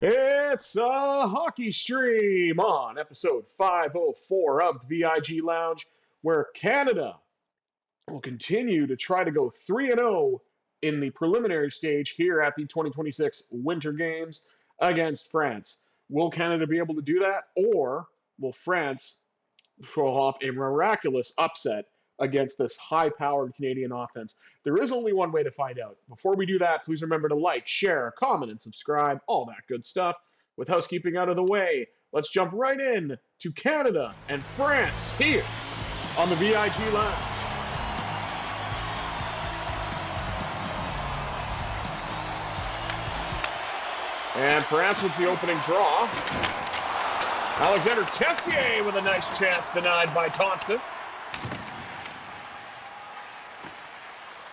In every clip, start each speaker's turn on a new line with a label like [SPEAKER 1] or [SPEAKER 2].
[SPEAKER 1] It's a hockey stream on episode 504 of the VIG Lounge, where Canada will continue to try to go 3-0 in the preliminary stage here at the 2026 Winter Games against France. Will Canada be able to do that, or will France pull off a miraculous upset against this high-powered Canadian offense? There is only one way to find out. Before we do that, please remember to like, share, comment, and subscribe, all that good stuff. With housekeeping out of the way, let's jump right in to Canada and France here on the VIG Lounge. And France with the opening draw. Alexander Tessier with a nice chance denied by Thompson.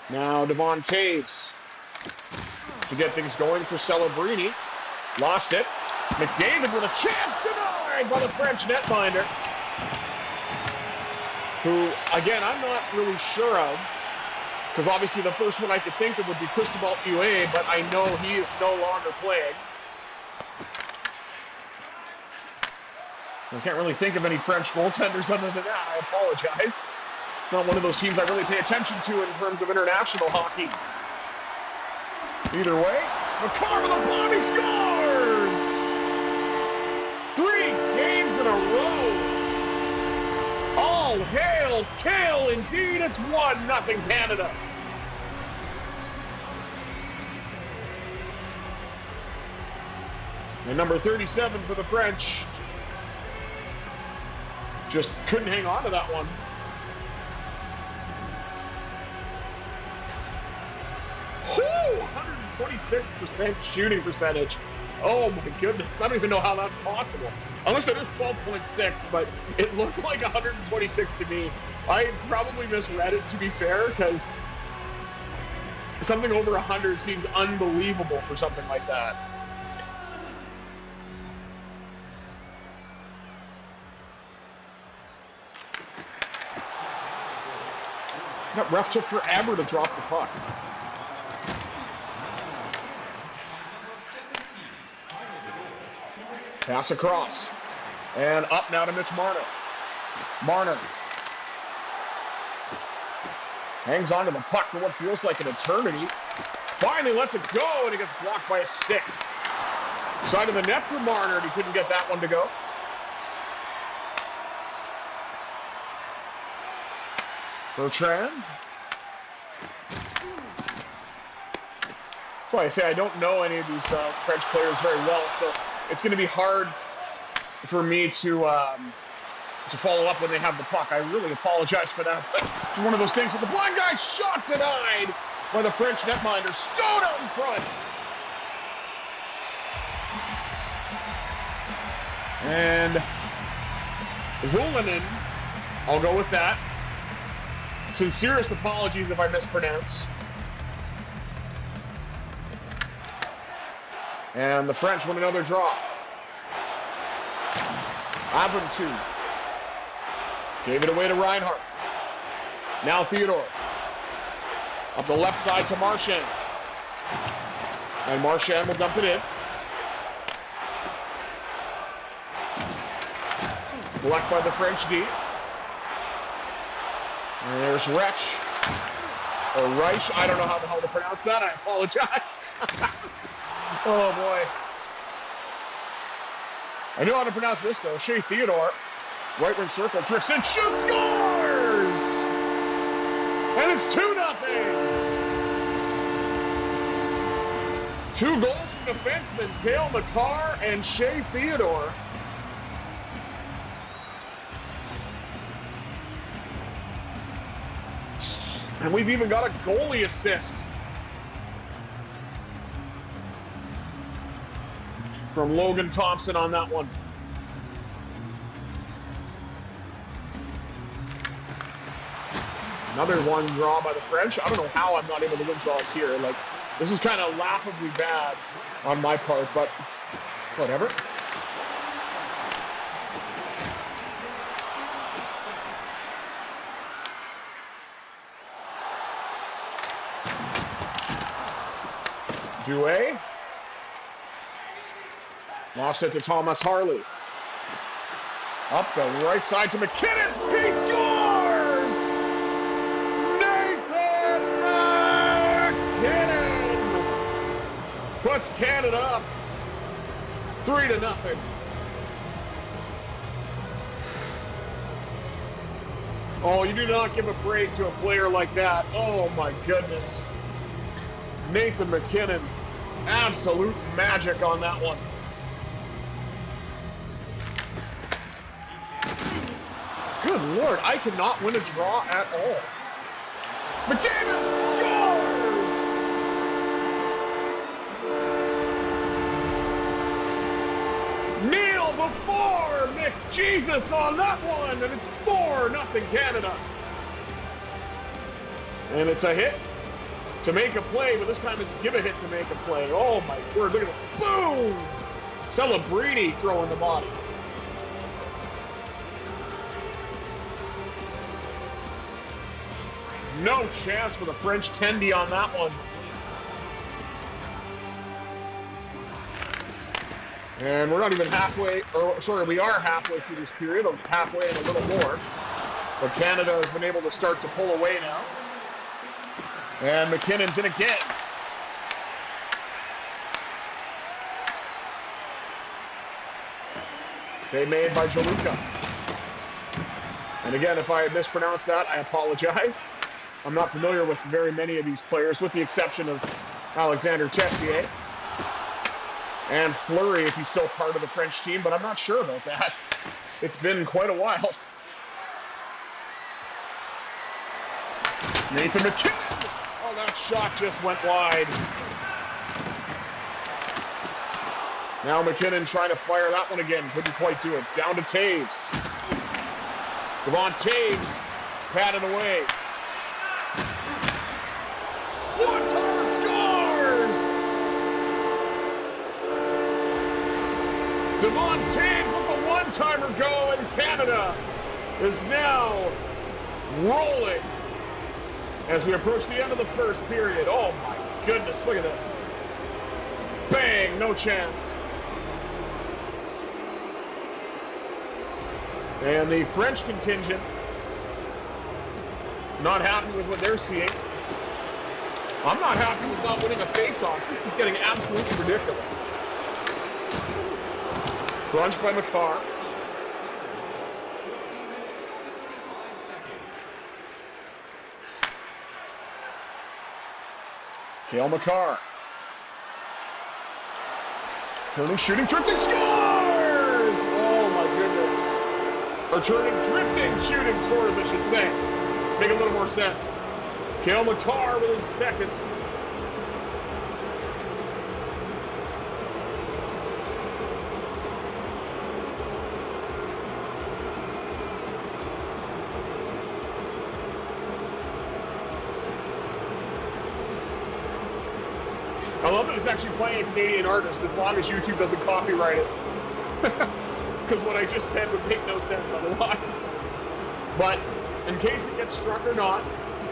[SPEAKER 1] Now Devon Taves to get things going for Celebrini. Lost it. McDavid with a chance denied by the French netminder. Who, again, I'm not really sure of. Because obviously the first one I could think of would be Cristobal Huet, but I know he is no longer playing. I can't really think of any French goaltenders other than that. I apologize. Not one of those teams I really pay attention to in terms of international hockey. Either way, McCarr with a bomb, he scores! 3 games in a row. All hail Kale, indeed. It's 1-0 Canada. And number 37 for the French. Just couldn't hang on to that one. Whew, 126% shooting percentage. Oh my goodness, I don't even know how that's possible. Unless it is 12.6, but it looked like 126 to me. I probably misread it, to be fair, because something over 100 seems unbelievable for something like that. That ref took forever to drop the puck. Pass across. And up now to Mitch Marner. Marner hangs on to the puck for what feels like an eternity. Finally lets it go, and it gets blocked by a stick. Side of the net for Marner, and he couldn't get that one to go. Bertrand. That's why I say I don't know any of these French players very well, so it's going to be hard for me to follow up when they have the puck. I really apologize for that, but it's one of those things. With the blind guy shot denied by the French netminder. Stone out in front. And Volinen, I'll go with that. Sincerest apologies if I mispronounce. And the French win another draw. Avram gave it away to Reinhardt. Now Theodore. Up the left side to Marchand. And Marchand will dump it in. Blocked by the French D. And there's Wretch. Or Reich. I don't know how the hell to pronounce that. I apologize. Oh, boy. I know how to pronounce this, though. Shea Theodore. Right wing circle. Drifts in. Shoots. Scores! And it's 2-0. 2 goals from defensemen Cale Makar and Shea Theodore. And we've even got a goalie assist from Logan Thompson on that one. Another one draw by the French. I don't know how I'm not able to win draws here. Like, this is kind of laughably bad on my part, but whatever. Douay. Lost it to Thomas Harley. Up the right side to McKinnon. He scores! Nathan McKinnon puts Canada up 3-0. Oh, you do not give a break to a player like that. Oh my goodness. Nathan McKinnon, absolute magic on that one. Good Lord, I cannot win a draw at all. McDavid scores! Neil before McJesus on that one, and it's 4-0 Canada. And it's a hit to make a play, but this time it's give a hit to make a play. Oh my word, look at this. Boom! Celebrini throwing the body. No chance for the French tendy on that one. And we're not even halfway, or sorry, we are halfway through this period, or halfway and a little more. But Canada has been able to start to pull away now. And McKinnon's in again. Save made by Jaluka. And again, if I mispronounced that, I apologize. I'm not familiar with very many of these players, with the exception of Alexander Tessier. And Fleury, if he's still part of the French team, but I'm not sure about that. It's been quite a while. Nathan McKinnon! Oh, that shot just went wide. Now McKinnon trying to fire that one again. Couldn't quite do it. Down to Taves. Devon Taves patted away. One-timer scores! Devon Taves let the one-timer go, and Canada is now rolling as we approach the end of the first period. Oh my goodness, look at this. Bang, no chance. And the French contingent not happy with what they're seeing. I'm not happy with not winning a face-off. This is getting absolutely ridiculous. Crunch by McCarr. Cale Makar. Turning, shooting, drifting, scores! Oh my goodness. Or turning, drifting, shooting, scores, I should say. Make a little more sense. Cale Makar with his second. I love that it's actually playing a Canadian artist as long as YouTube doesn't copyright it. Because what I just said would make no sense otherwise. But in case it gets struck or not,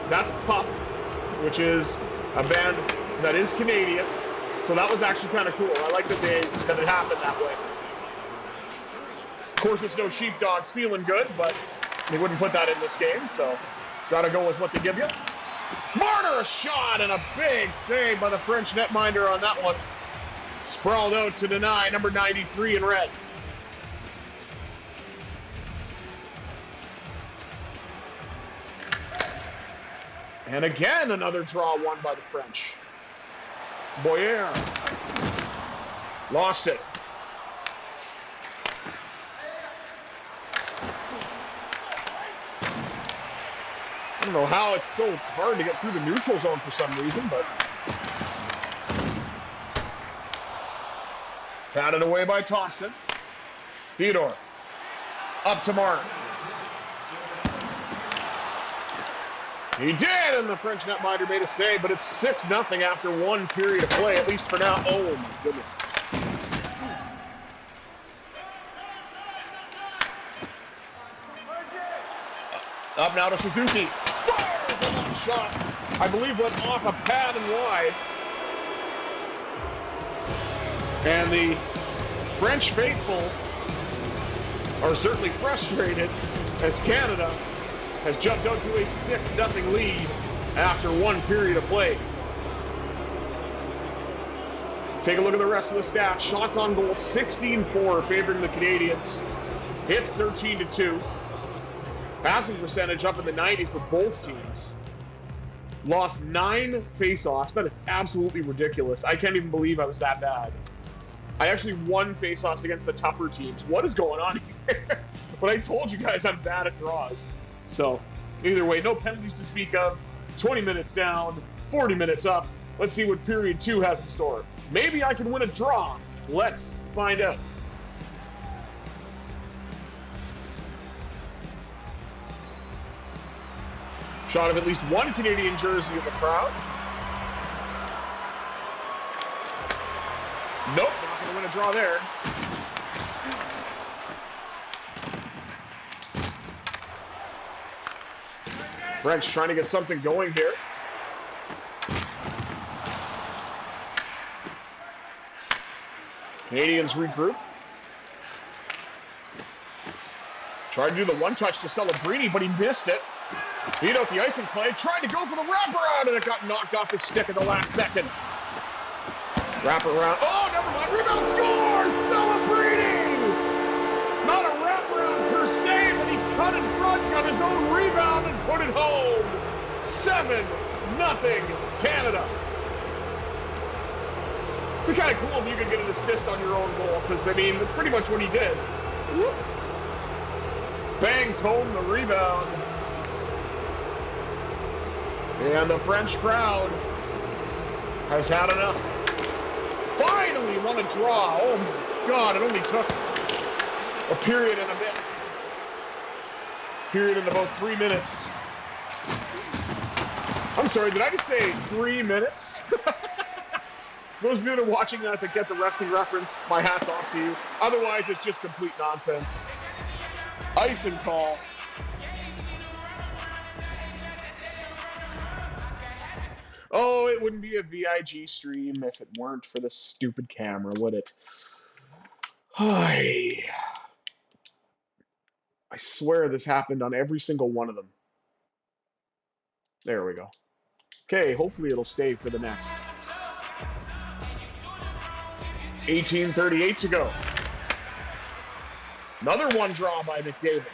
[SPEAKER 1] that's Pup, which is a band that is Canadian. So that was actually kind of cool. I like that it happened that way. Of course, it's no Sheepdogs feeling good, but they wouldn't put that in this game, so gotta go with what they give you. Marner, a shot, and a big save by the French netminder on that one. Sprawled out to deny, number 93 in red. And again, another draw won by the French. Boyer lost it. I don't know how it's so hard to get through the neutral zone for some reason, but patted away by Thompson. Theodore up to Martin. He did, and the French netminder made a save, but it's 6-0 after one period of play, at least for now. Oh my goodness. Up now to Suzuki. Fires a shot. I believe went off a pad and wide. And the French faithful are certainly frustrated as Canada has jumped out to a 6-0 lead after one period of play. Take a look at the rest of the stats. Shots on goal, 16-4, favoring the Canadians. Hits, 13-2. Passing percentage up in the 90s for both teams. Lost 9 face-offs. That is absolutely ridiculous. I can't even believe I was that bad. I actually won face-offs against the tougher teams. What is going on here? But I told you guys I'm bad at draws. So, either way, no penalties to speak of. 20 minutes down, 40 minutes up. Let's see what period 2 has in store. Maybe I can win a draw. Let's find out. Shot of at least one Canadian jersey in the crowd. Nope, not going to win a draw there. French trying to get something going here. Canadians regroup. Tried to do the one-touch to Celebrini, but he missed it. Beat out the icing play. Tried to go for the wraparound, and it got knocked off the stick at the last second. Wraparound. Oh, never mind. Rebound scores! Celebrini! Not a wraparound per se, but he cut in front, got his own rebound, and put it home. 7-0 Canada. It'd be kind of cool if you could get an assist on your own goal, because, I mean, that's pretty much what he did. Whoop. Bangs home the rebound. And the French crowd has had enough. Finally won a draw. Oh, my God, it only took a period and a bit. Period in about 3 minutes. I'm sorry, did I just say 3 minutes? Those of you that are watching that get the wrestling reference, my hat's off to you. Otherwise, it's just complete nonsense. Icing call. Oh, it wouldn't be a VIG stream if it weren't for the stupid camera, would it? I swear this happened on every single one of them. There we go. Okay, hopefully it'll stay for the next. 18:38 to go. Another one draw by McDavid.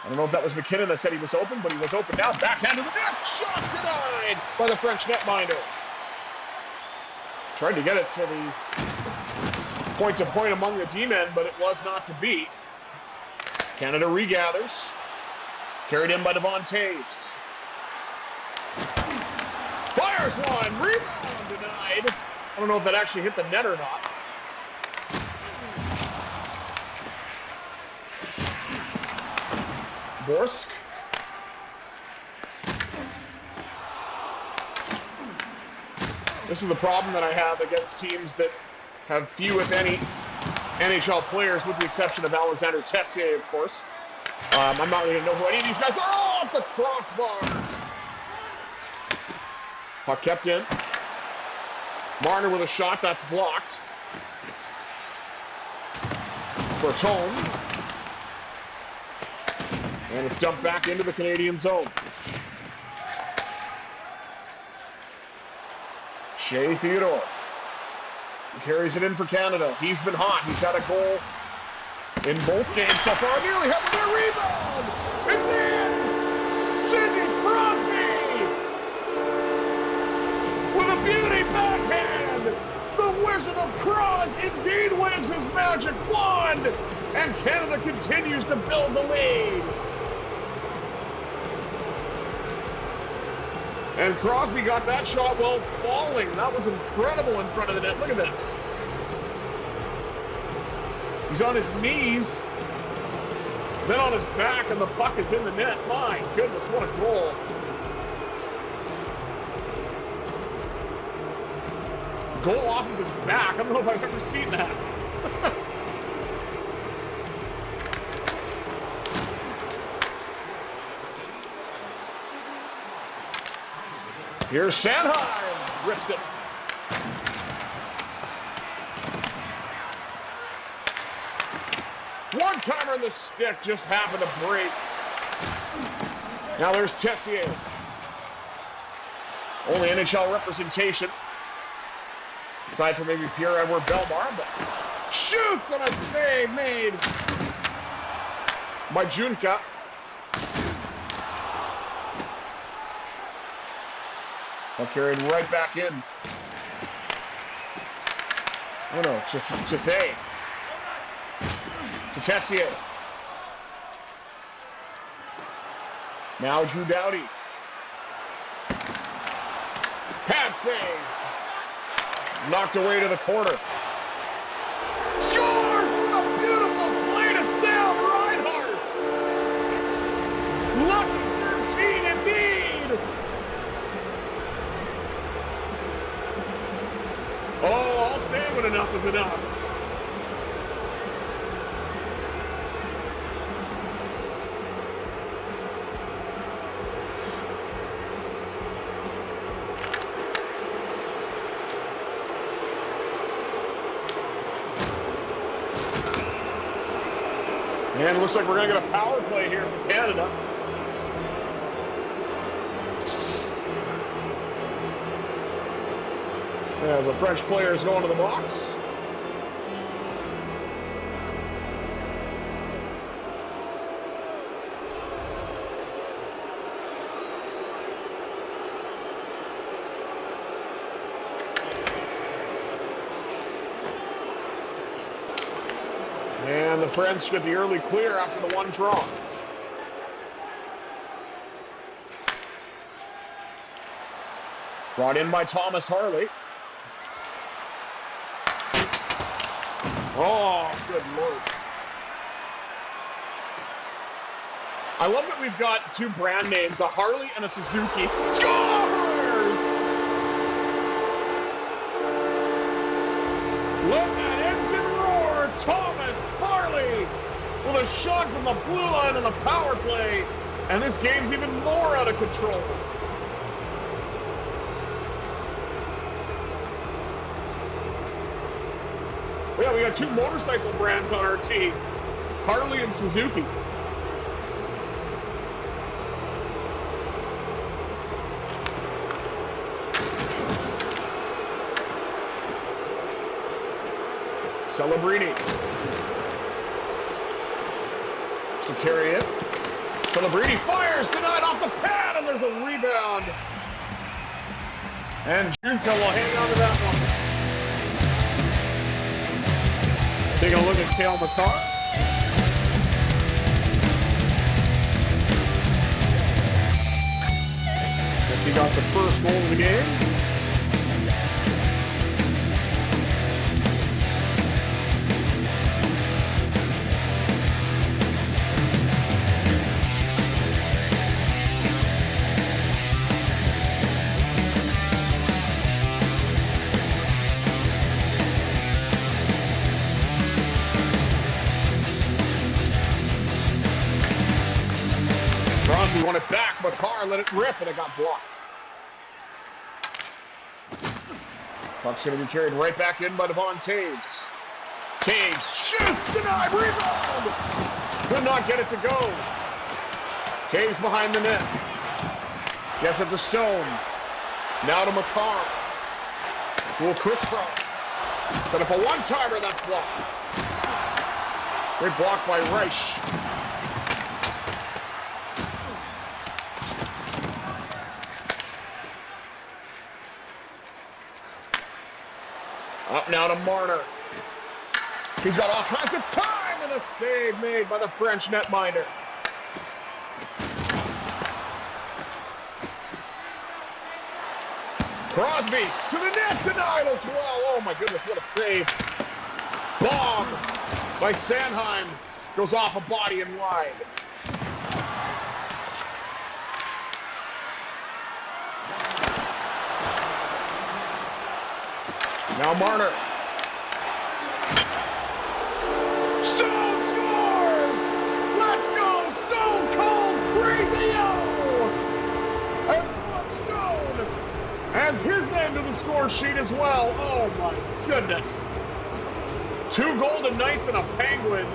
[SPEAKER 1] I don't know if that was McKinnon that said he was open, but he was open now. Backhand to the net. Shot denied by the French netminder. Tried to get it to the point-to-point among the D-men, but it was not to be. Canada regathers. Carried in by Devon Taves. Fires one. Rebound denied. I don't know if that actually hit the net or not. Borsk. This is the problem that I have against teams that have few, if any, NHL players, with the exception of Alexander Tessier, of course. I'm not going to know who any of these guys are. Oh, off the crossbar. Puck kept in. Marner with a shot that's blocked. Bertone. And it's dumped back into the Canadian zone. Shea Theodore. He carries it in for Canada. He's been hot. He's had a goal in both games so far. Nearly had the rebound. It's in. Sidney Crosby with a beauty backhand. The Wizard of Cross indeed waves his magic wand. And Canada continues to build the lead. And Crosby got that shot while falling. That was incredible in front of the net. Look at this. He's on his knees, then on his back, and the puck is in the net. My goodness, what a goal. Goal off of his back. I don't know if I've ever seen that. Here's Sanheim, rips it. one-timer in the stick just happened to break. Now there's Tessier. Only NHL representation. Aside from maybe Pierre-Edouard Bellemare, but shoots on a save made by Junka. Ball carried right back in. Oh no, Chafay. To Tessier. Now Drew Doughty. Pad save. Knocked away to the corner. Scores with a beautiful play to Sam Reinhart. Lucky 13 indeed. Oh, I'll say when enough is enough. And it looks like we're going to get a power play here for Canada. As the French players go into the box. And the French get the early clear after the one draw. Brought in by Thomas Harley. Oh, good Lord. I love that we've got two brand names, a Harley and a Suzuki. Scores! Let that engine roar! Thomas Harley with a shot from the blue line on the power play. And this game's even more out of control. Yeah, we got two motorcycle brands on our team, Harley and Suzuki. Celebrini. To carry it. Celebrini fires, denied off the pad, and there's a rebound. And Junka will hang on to that one. Taking a look at Cale Makar. Guess he got the first goal of the game. Crosby won it back, but Carr let it rip, and it got blocked. Puck's going to be carried right back in by Devon Taves. Taves shoots, denied, rebound! Could not get it to go. Taves behind the net. Gets it to Stone. Now to Makar. Will crisscross. Set up a one-timer, that's blocked. Great block by Reich. Up now to Marner. He's got all kinds of time, and a save made by the French netminder. Crosby to the net, denied as well. Oh my goodness, what a save. Bomb by Sanheim. Goes off a body and wide. Now Marner. Stone scores! Let's go! Stone Cold Crazy-O! And Stone has his name to the score sheet as well. Oh my goodness. Two Golden Knights and a Penguin.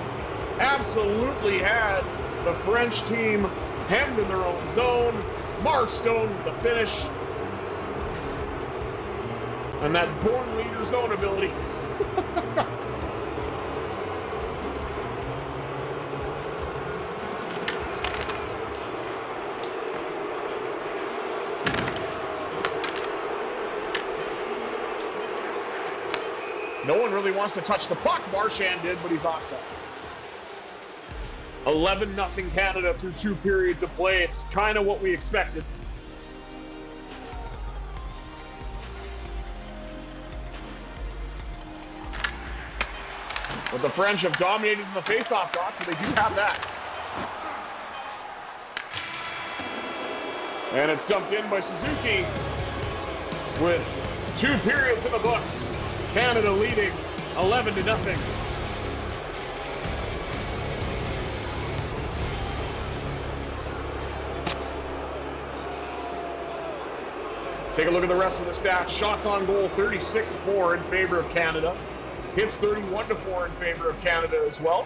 [SPEAKER 1] absolutely had the French team hemmed in their own zone. Mark Stone with the finish. And that born leader zone ability. No one really wants to touch the puck. Marchand did, but he's offside. 11-0 Canada through 2 periods of play. It's kind of what we expected. But the French have dominated in the face-off dot, so they do have that. And it's dumped in by Suzuki with 2 periods in the books. Canada leading 11-0. Take a look at the rest of the stats. Shots on goal, 36-4 in favor of Canada. Hits 31-4 in favor of Canada as well.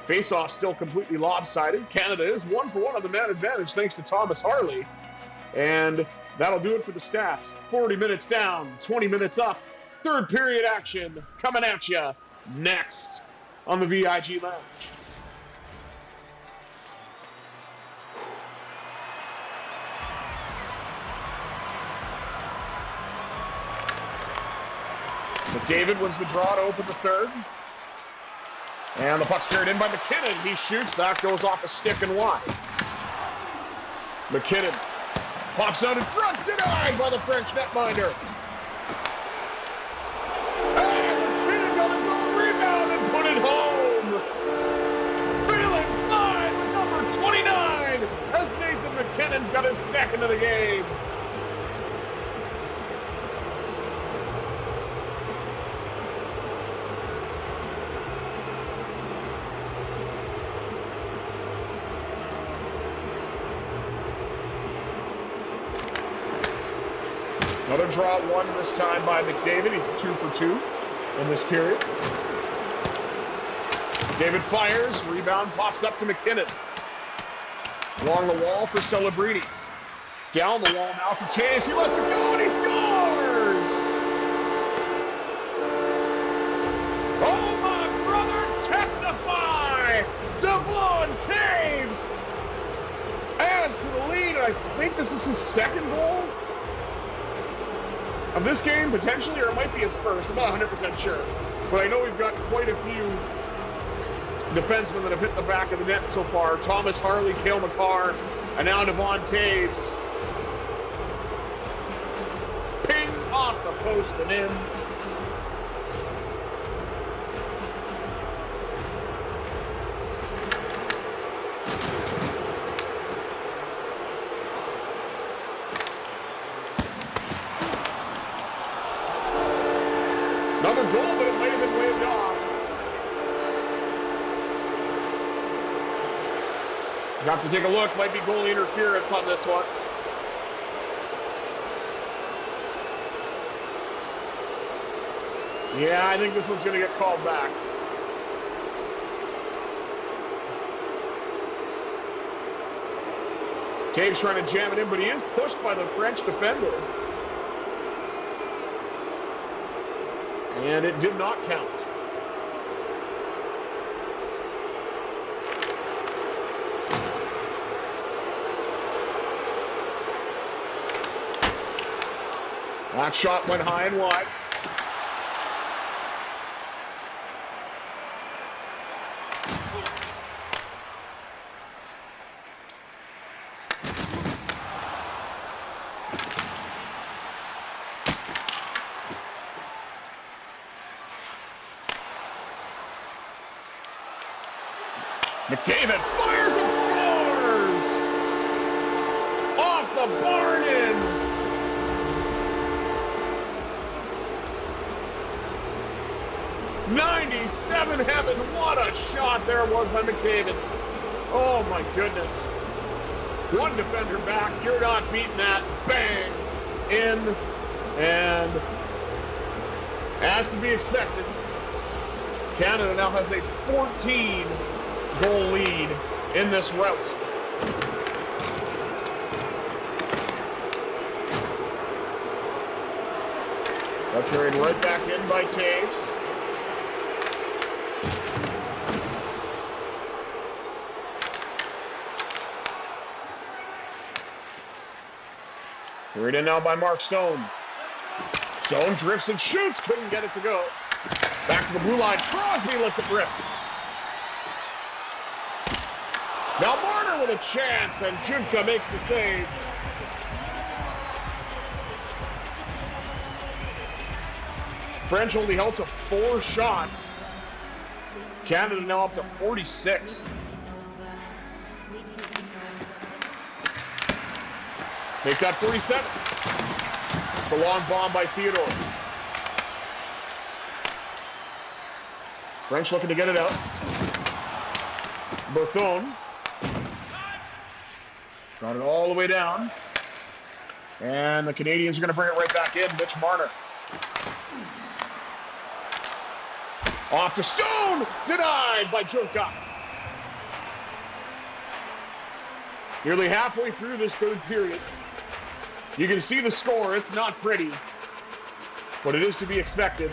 [SPEAKER 1] Face-off still completely lopsided. Canada is 1-for-1 on the man advantage thanks to Thomas Harley. And that'll do it for the stats. 40 minutes down, 20 minutes up. Third period action coming at you next on the VIG Lounge. McDavid wins the draw to open the third. And the puck's carried in by McKinnon. He shoots. That goes off a stick and wide. McKinnon pops out in front. Denied by the French netminder. And McKinnon got his own rebound and put it home. Feeling fine with number 29 as Nathan McKinnon's got his second of the game. Another draw one this time by McDavid. He's 2 for 2 in this period. David fires. Rebound pops up to McKinnon. Along the wall for Celebrini. Down the wall now for Taves. He lets it go and he scores! Oh, my brother, testify! Devon Taves adds to the lead. I think this is his second goal of this game, potentially, or it might be his first. I'm not 100% sure. But I know we've got quite a few defensemen that have hit the back of the net so far. Thomas Harley, Cale Makar, and now Devon Taves. Ping off the post and in. Another goal, but it might have been waved off. You have to take a look. Might be goal interference on this one. Yeah, I think this one's going to get called back. Taves trying to jam it in, but he is pushed by the French defender. And it did not count. That shot went high and wide. McDavid fires and scores! Off the barn in! '97 heaven, what a shot there was by McDavid. Oh my goodness. One defender back, you're not beating that. Bang! In, and as to be expected, Canada now has a 14-goal lead in this rout. That carried right back in by Taves. Carried in now by Mark Stone. Stone drifts and shoots. Couldn't get it to go. Back to the blue line. Crosby lets it rip. Now Marner with a chance, and Junka makes the save. French only held to 4 shots. Canada now up to 46. Make that 47. The long bomb by Theodore. French looking to get it out. Berthone. Got it all the way down. And the Canadians are going to bring it right back in. Mitch Marner. Off to Stone! Denied by Junka. Nearly halfway through this third period. You can see the score. It's not pretty, but it is to be expected.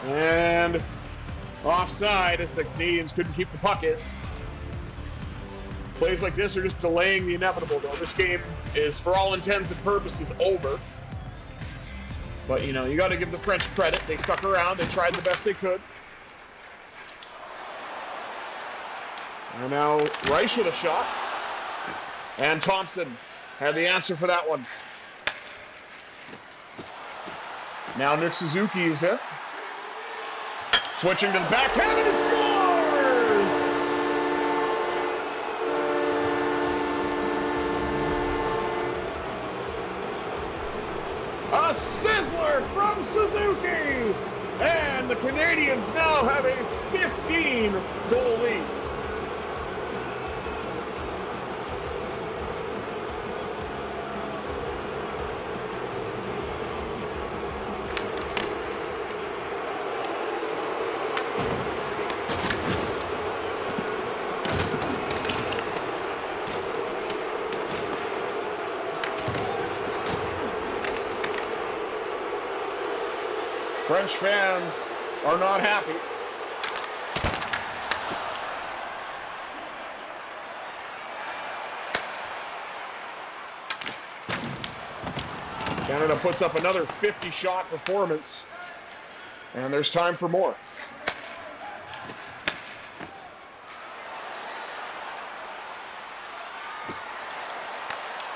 [SPEAKER 1] And offside as the Canadians couldn't keep the puck in. Plays like this are just delaying the inevitable, though. This game is, for all intents and purposes, over. But, you know, you got to give the French credit. They stuck around. They tried the best they could. And now Reich with a shot. And Thompson had the answer for that one. Now Nick Suzuki is in. Switching to the backhand, and he scores! A sizzler from Suzuki! And the Canadians now have a 15-goal lead. French fans are not happy. Canada puts up another 50-shot performance, and there's time for more.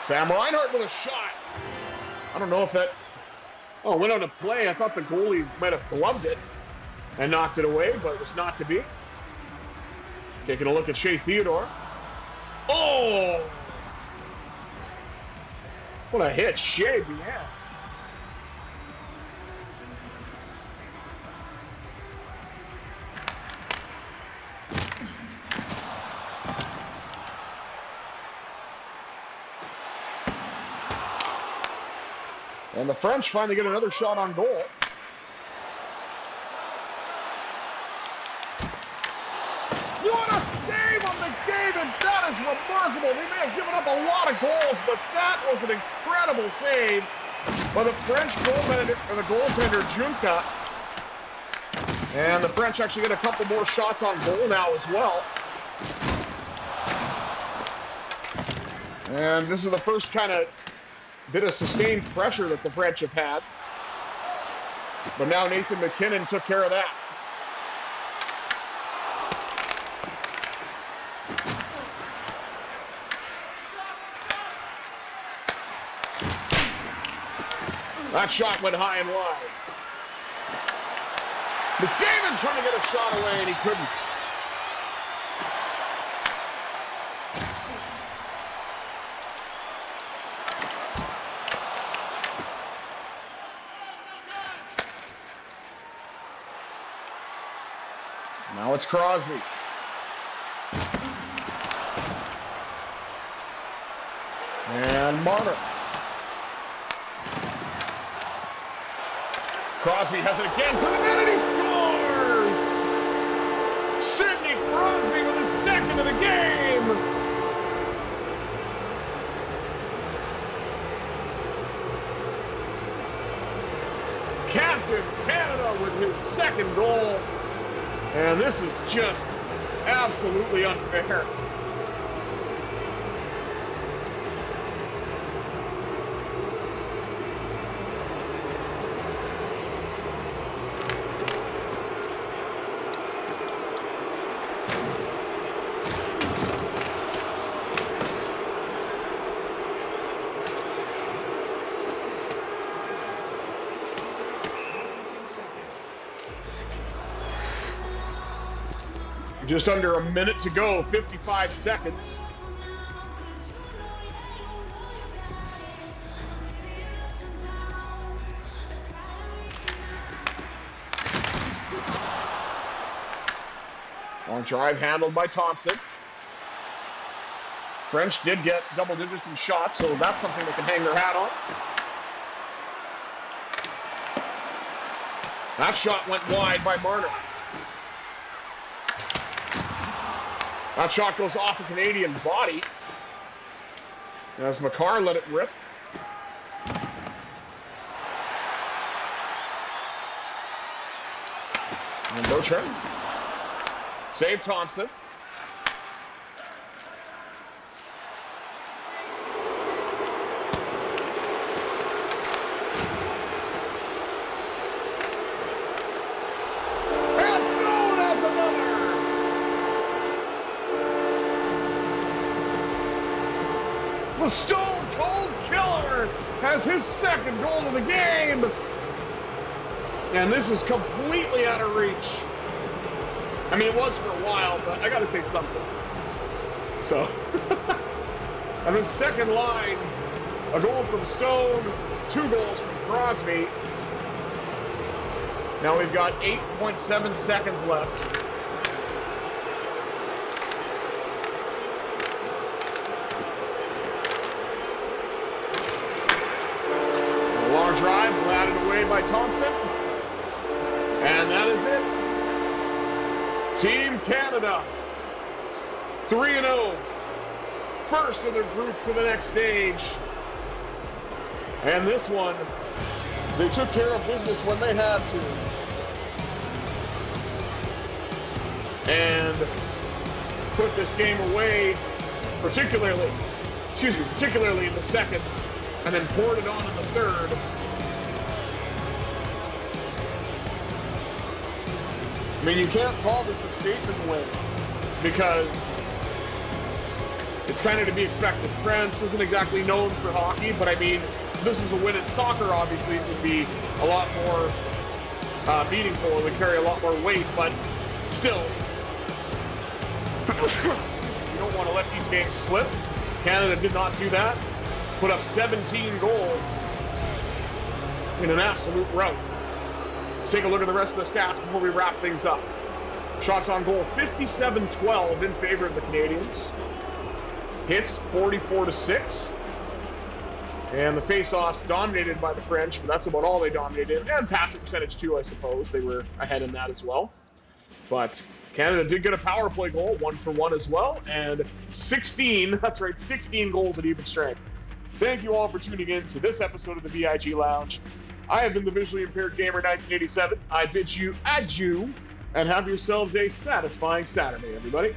[SPEAKER 1] Sam Reinhart with a shot. I don't know if that... Oh, went on a play. I thought the goalie might have gloved it and knocked it away, but it was not to be. Taking a look at Shea Theodore. Oh! What a hit Shea had. And the French finally get another shot on goal. What a save on McDavid! That is remarkable. They may have given up a lot of goals, but that was an incredible save by the French goaltender, or the goaltender Junka. And the French actually get a couple more shots on goal now as well. And this is the first kind of bit of sustained pressure that the French have had. But now Nathan McKinnon took care of that. That shot went high and wide. McDavid trying to get a shot away, and he couldn't. Now it's Crosby. And Marner. Crosby has it again for the net, and he scores! Sidney Crosby with his second of the game! Captain Canada with his second goal. And this is just absolutely unfair. Just under a minute to go, 55 seconds. Long drive handled by Thompson. French did get double digits in shots, so that's something they can hang their hat on. That shot went wide by Marner. That shot goes off a Canadian body. As Makar let it rip. And Bertrand. Save Thompson. The Stone Cold Killer has his second goal of the game. And this is completely out of reach. I mean, it was for a while, but I got to say something. So, and the second line, a goal from Stone, 2 goals from Crosby. Now we've got 8.7 seconds left. Drive, batted away by Thompson. And that is it. Team Canada, 3-0. First of their group to the next stage. And this one, they took care of business when they had to. And put this game away, particularly in the second, and then poured it on in the third. I mean, you can't call this a statement win because it's kind of to be expected. France isn't exactly known for hockey, but I mean, if this was a win in soccer, obviously it would be a lot more meaningful. It would carry a lot more weight, but still, you don't want to let these games slip. Canada did not do that. Put up 17 goals in an absolute rout. Let's take a look at the rest of the stats before we wrap things up. Shots on goal, 57-12 in favor of the Canadians. Hits, 44-6. And the face-offs dominated by the French, but that's about all they dominated. And passing percentage too, I suppose. They were ahead in that as well. But Canada did get a power play goal, 1-for-1 as well. And 16 goals at even strength. Thank you all for tuning in to this episode of the VIG Lounge. I have been the Visually Impaired Gamer 1987. I bid you adieu, and have yourselves a satisfying Saturday, everybody.